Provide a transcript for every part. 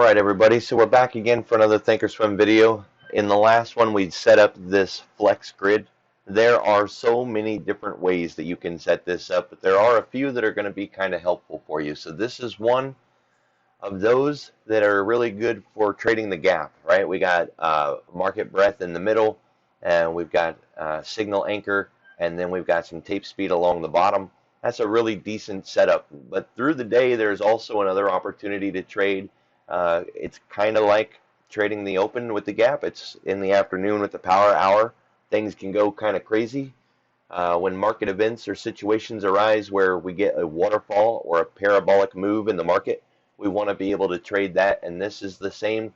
Alright everybody, so we're back again for another Thinkorswim video. In the last one we set up this flex grid. There are so many different ways that you can set this up, but there are a few that are going to be kind of helpful for you. So this is one of those that are really good for trading the gap, right? We got market breadth in the middle, and we've got signal anchor, and then we've got some tape speed along the bottom. That's a really decent setup, but through the day there's also another opportunity to trade. It's kind of like trading the open with the gap. It's in the afternoon with the power hour. Things can go kind of crazy when market events or situations arise where we get a waterfall or a parabolic move in the market. We want to be able to trade that, and this is the same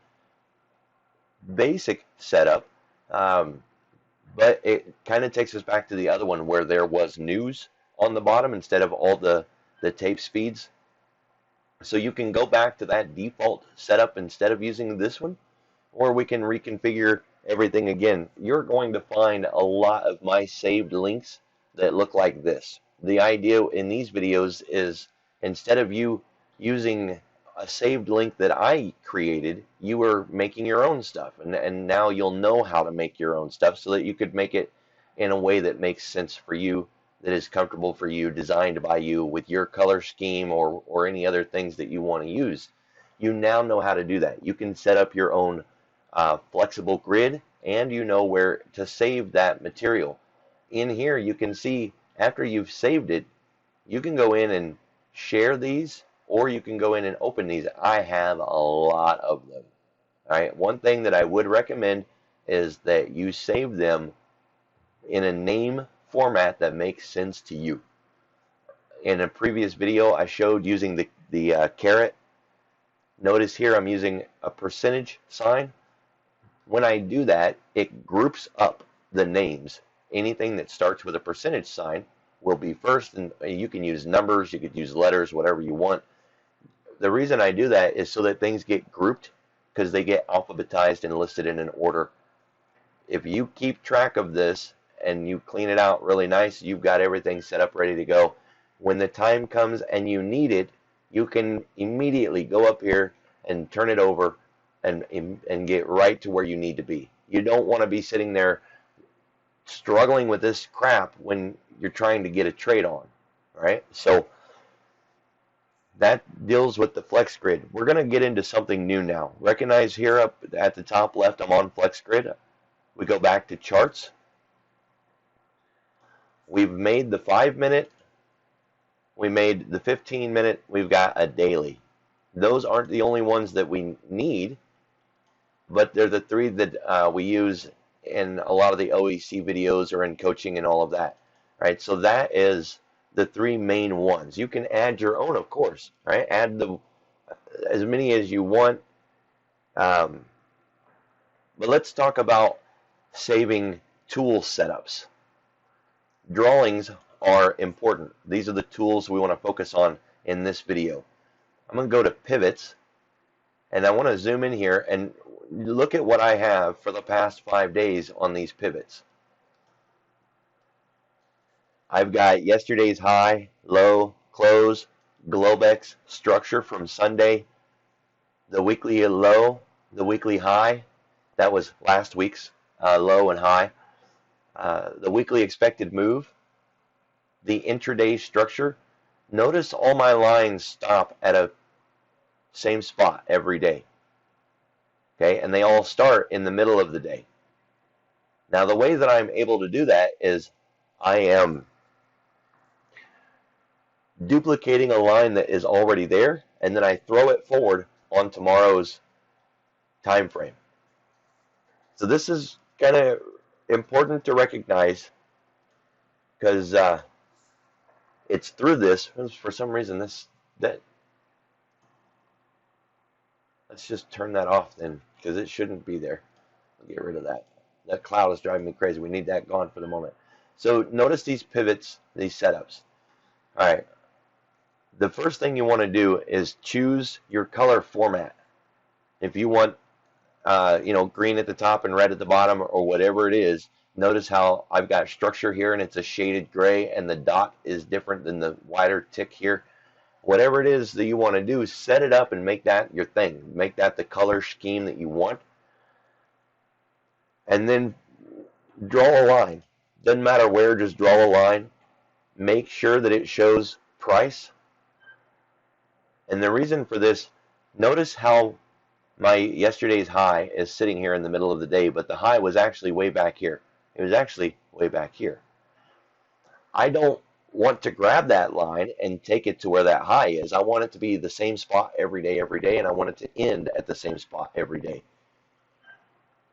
basic setup, but it kind of takes us back to the other one where there was news on the bottom instead of all the tape speeds. So you can go back to that default setup instead of using this one, or we can reconfigure everything again. You're going to find a lot of my saved links that look like this. The idea in these videos is instead of you using a saved link that I created, you are making your own stuff, and now you'll know how to make your own stuff so that you could make it in a way that makes sense for you, that is comfortable for you, designed by you with your color scheme or any other things that you want to use. You now know how to do that. You can set up your own flexible grid, and you know where to save that material. In here you can see after you've saved it, you can go in and share these, or you can go in and open these. I have a lot of them. All right, one thing that I would recommend is that you save them in a name format that makes sense to you. In a previous video I showed using the caret. Notice here I'm using a percentage sign. When I do that, it groups up the names. Anything that starts with a percentage sign will be first, and you can use numbers, you could use letters, whatever you want. The reason I do that is so that things get grouped, because they get alphabetized and listed in an order. If you keep track of this and you clean it out really nice, you've got everything set up ready to go. When the time comes and you need it, you can immediately go up here and turn it over and get right to where you need to be. You don't want to be sitting there struggling with this crap when you're trying to get a trade on, right? So that deals with the flex grid. We're going to get into something new now. Recognize here up at the top left, I'm on flex grid. We go back to charts. We've made the 5-minute, we made the 15-minute, we've got a daily. Those aren't the only ones that we need, but they're the three that we use in a lot of the OEC videos or in coaching and all of that, right? So that is the three main ones. You can add your own, of course, right? Add as many as you want, but let's talk about saving tool setups. Drawings are important. These are the tools we want to focus on in this video. I'm going to go to pivots, and I want to zoom in here and look at what I have for the past 5 days on these pivots. I've got yesterday's high, low, close, Globex structure from Sunday, the weekly low, the weekly high. That was last week's low and high. The weekly expected move, the intraday structure. Notice all my lines stop at a same spot every day. Okay, and they all start in the middle of the day. Now the way that I'm able to do that is I am duplicating a line that is already there, and then I throw it forward on tomorrow's time frame. So this is kind of important to recognize, because it's through this. For some reason, let's just turn that off then, because it shouldn't be there. I'll get rid of that. That cloud is driving me crazy. We need that gone for the moment. So notice these pivots, these setups. All right. The first thing you want to do is choose your color format. If you want green at the top and red at the bottom, or whatever it is. Notice how I've got structure here and it's a shaded gray, and the dot is different than the wider tick here. Whatever it is that you want to do, set it up and make that your thing. Make that the color scheme that you want. And then draw a line. Doesn't matter where, just draw a line. Make sure that it shows price. And the reason for this, notice how my yesterday's high is sitting here in the middle of the day, but the high was actually way back here. It was actually way back here. I don't want to grab that line and take it to where that high is. I want it to be the same spot every day, and I want it to end at the same spot every day.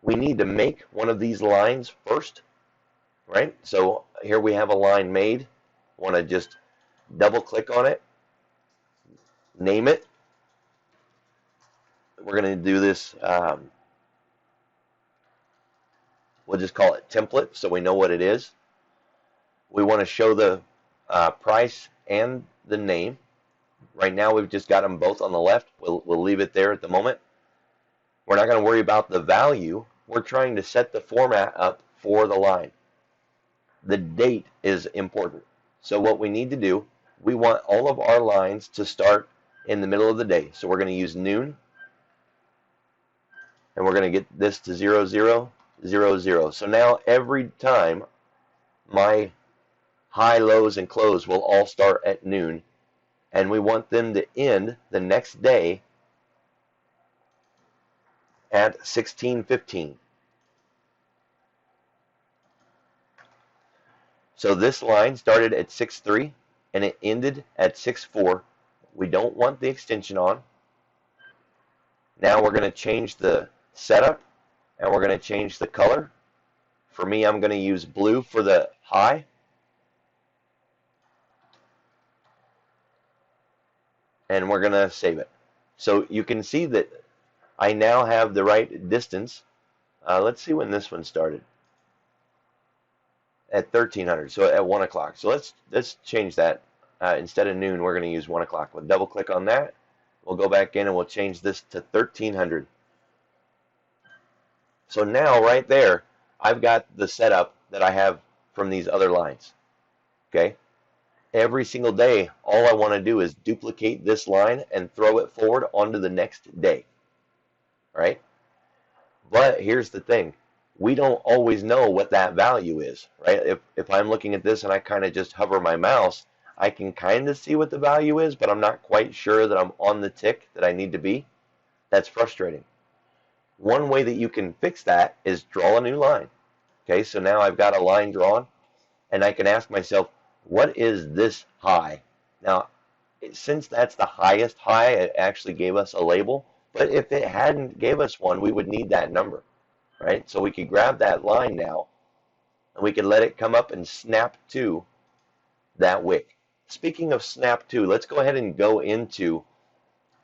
We need to make one of these lines first, right? So here we have a line made. Want to just double click on it, name it. We're going to do this, we'll just call it template so we know what it is. We want to show the price and the name. Right now we've just got them both on the left. We'll leave it there at the moment. We're not going to worry about the value. We're trying to set the format up for the line. The date is important. So what we need to do, we want all of our lines to start in the middle of the day. So we're going to use noon. And we're going to get this to 0000. So now every time my high, lows, and close will all start at noon. And we want them to end the next day at 16:15. So this line started at 6:3 and it ended at 6:4. We don't want the extension on. Now we're going to change the setup and we're going to change the color. For me, I'm going to use blue for the high. And we're going to save it. So you can see that I now have the right distance. Let's see when this one started. At 1300, so at 1 o'clock. So let's change that. Instead of noon, we're going to use 1 o'clock. We'll double click on that. We'll go back in and we'll change this to 1300. So now right there, I've got the setup that I have from these other lines. Okay. Every single day, all I want to do is duplicate this line and throw it forward onto the next day. Right? But here's the thing. We don't always know what that value is, right? If I'm looking at this and I kind of just hover my mouse, I can kind of see what the value is, but I'm not quite sure that I'm on the tick that I need to be. That's frustrating. One way that you can fix that is draw a new line. Okay, so now I've got a line drawn, and I can ask myself, what is this high? Now, since that's the highest high, it actually gave us a label, but if it hadn't gave us one, we would need that number. Right? So we could grab that line now, and we could let it come up and snap to that wick. Speaking of snap to, let's go ahead and go into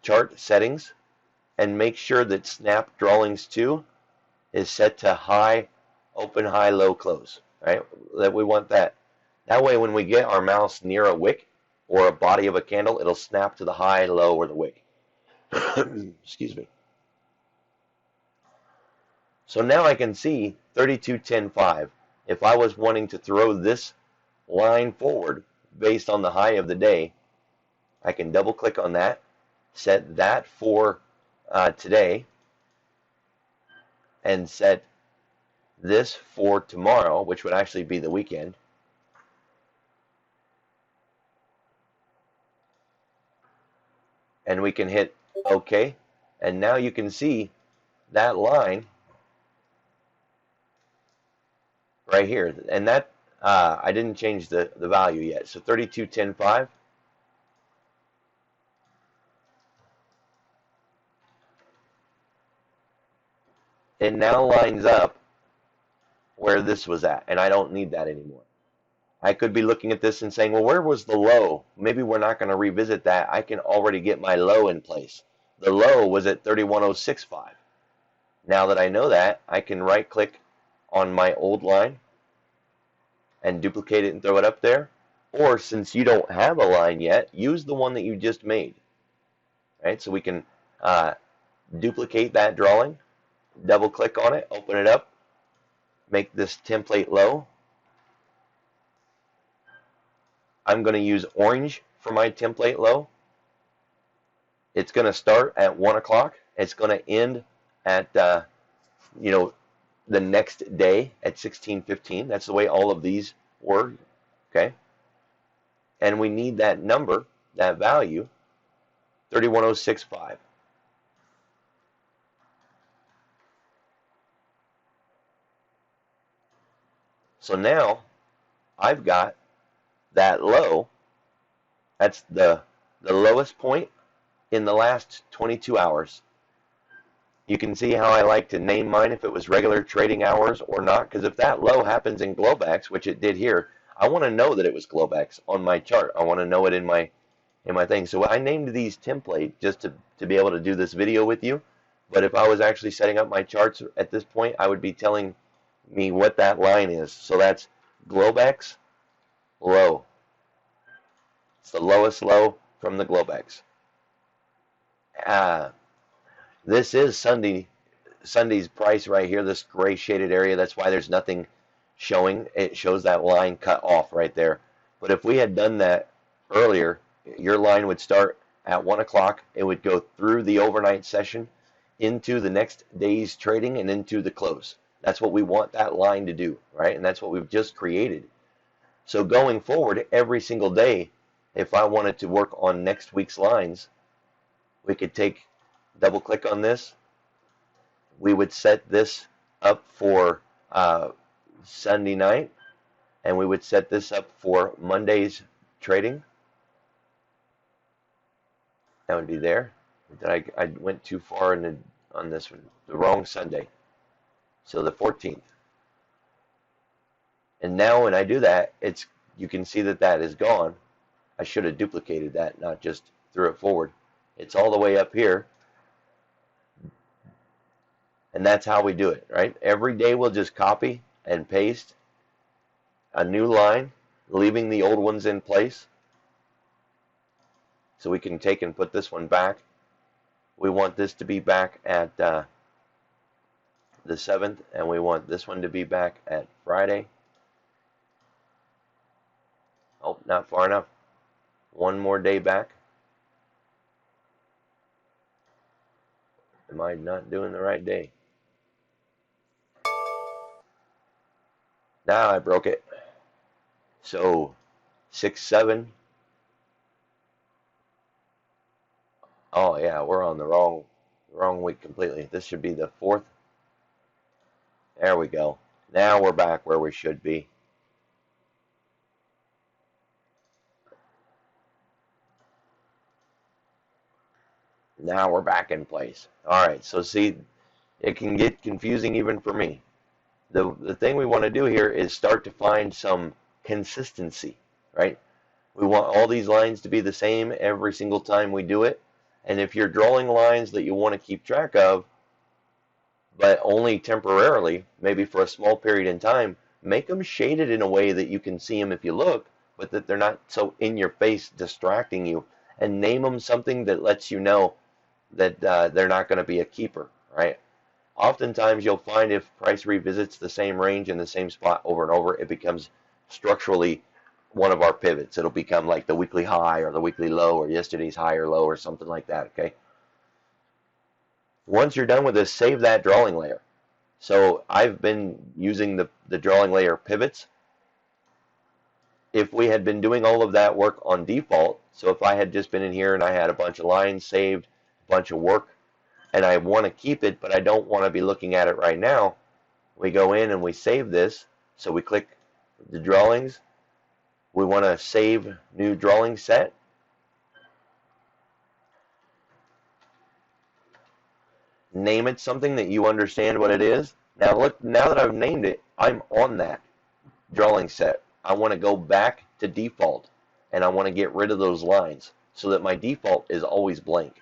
chart settings and make sure that snap drawings to is set to high, open, high, low, close. Right? That we want that. That way when we get our mouse near a wick or a body of a candle, it'll snap to the high, low, or the wick. Excuse me. So now I can see 32.10.5. If I was wanting to throw this line forward based on the high of the day, I can double click on that, set that for today, and set this for tomorrow, which would actually be the weekend. And we can hit OK. And now you can see that line right here, and that I didn't change the value yet. So 32.10.5. It now lines up where this was at, and I don't need that anymore. I could be looking at this and saying, well, where was the low? Maybe we're not going to revisit that. I can already get my low in place. The low was at 31.065. Now that I know that, I can right click on my old line and duplicate it and throw it up there. Or since you don't have a line yet, use the one that you just made. Right? So we can duplicate that drawing, double click on it, open it up, make this template low. I'm going to use orange for my template low. It's going to start at 1 o'clock. It's going to end at, you know, the next day at 16:15. That's the way all of these work, okay? And we need that number, that value, 31065. So now I've got that low. That's the lowest point in the last 22 hours. You can see how I like to name mine if it was regular trading hours or not, because if that low happens in Globex, which it did here, I want to know that it was Globex on my chart. I want to know it in my thing. So I named these template just to be able to do this video with you. But if I was actually setting up my charts at this point, I would be telling me what that line is. So that's Globex low. It's the lowest low from the Globex. This is Sunday's price right here, this gray shaded area. That's why there's nothing showing. It shows that line cut off right there. But if we had done that earlier, your line would start at 1 o'clock. It would go through the overnight session into the next day's trading and into the close. That's what we want that line to do, right? And that's what we've just created. So going forward, every single day, if I wanted to work on next week's lines, we could double click on this. We would set this up for Sunday night, and we would set this up for Monday's trading. That would be there. I went too far on this one, the wrong Sunday. So the 14th. And now when I do that, you can see that is gone. I should have duplicated that, not just threw it forward. It's all the way up here. And that's how we do it, right? Every day we'll just copy and paste a new line, leaving the old ones in place. So we can take and put this one back. We want this to be back at the 7th, and we want this one to be back at Friday. Oh, not far enough. One more day back. Am I not doing the right day? Now I broke it. So 6-7. Oh yeah, we're on the wrong week completely. This should be the 4th. There we go. Now we're back where we should be. Now we're back in place. All right, so see, it can get confusing even for me. The thing we want to do here is start to find some consistency, right? We want all these lines to be the same every single time we do it. And if you're drawing lines that you want to keep track of, but only temporarily, maybe for a small period in time, make them shaded in a way that you can see them if you look, but that they're not so in your face distracting you. And name them something that lets you know that they're not going to be a keeper, right? Oftentimes you'll find if price revisits the same range in the same spot over and over, it becomes structurally one of our pivots. It'll become like the weekly high or the weekly low or yesterday's high or low or something like that, okay? Once you're done with this, save that drawing layer. So I've been using the drawing layer pivots. If we had been doing all of that work on default, so if I had just been in here and I had a bunch of lines saved, a bunch of work, and I want to keep it, but I don't want to be looking at it right now, we go in and we save this. So we click the drawings. We want to save new drawing set. Name it something that you understand what it is. Now look, now that I've named it, I'm on that drawing set. I want to go back to default, and I want to get rid of those lines so that my default is always blank.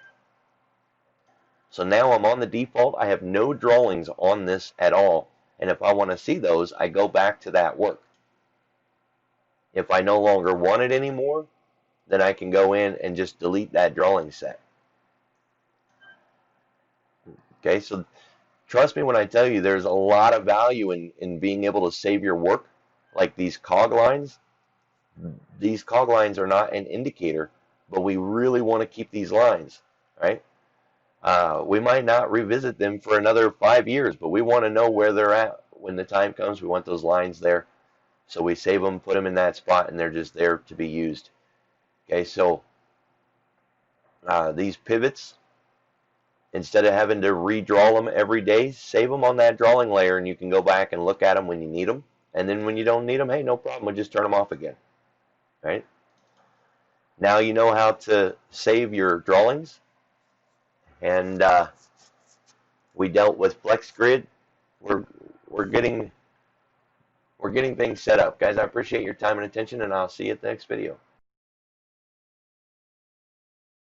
So now I'm on the default. I have no drawings on this at all. And if I want to see those, I go back to that work. If I no longer want it anymore, then I can go in and just delete that drawing set. Okay, so trust me when I tell you there's a lot of value in being able to save your work, like these cog lines. These cog lines are not an indicator, but we really want to keep these lines. right? We might not revisit them for another 5 years, but we want to know where they're at when the time comes. We want those lines there. So we save them, put them in that spot, and they're just there to be used. Okay, so these pivots, instead of having to redraw them every day, save them on that drawing layer, and you can go back and look at them when you need them. And then when you don't need them, hey, no problem, we'll just turn them off again. Right? Now you know how to save your drawings, and we dealt with FlexGrid. We're we're getting things set up, guys. I appreciate your time and attention, and I'll see you at the next video.